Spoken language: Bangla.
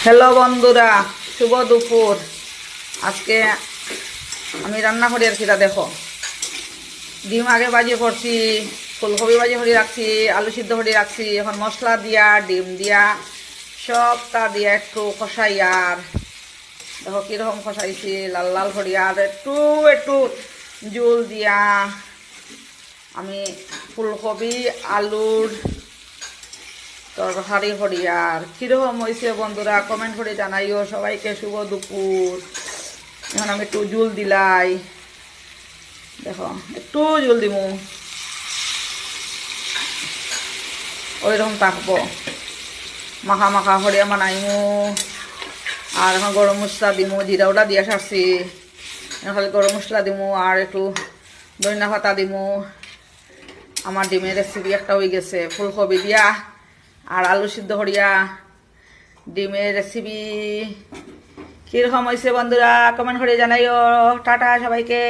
হ্যালো বন্ধুরা, শুভ দুপুর। আজকে আমি রান্না করি আর কিটা দেখো, ডিম আগে বাজি করছি, ফুলকপি বাজি করে রাখছি, আলু সিদ্ধ করে রাখছি। এখন মশলা দিয়া ডিম দিয়া সবটা দিয়া একটু কষাই। আর দেখো কীরকম কষাইছি, লাল লাল করি। আর একটু একটু জল দিয়া আমি ফুলকপি আলুর তরকারি করি। আর কীরকম হয়েছে বন্ধুরা কমেন্ট করে জানাইও। সবাইকে শুভ দুপুর। এখন আমি একটু জল দিলাই, দেখো একটু জল দিমু, ওই রকম থাকবো। মাখা মাখা হরিয়া বানাইমু। আর এখন গরম মশলা দিমু, জিরাওটা দিয়ে সারছি। খালি গরম মশলা দিমু আর একটু ধনিয়া পাতা দিমু। আমার ডিমের রেসিপি একটা হয়ে গেছে, ফুলকপি দিয়া আর আলু সিদ্ধ করিয়া ডিমের রেসিপি। কীরকম হয়েছে বন্ধুরা কমেন্ট করে জানাইও। টাটা সবাইকে।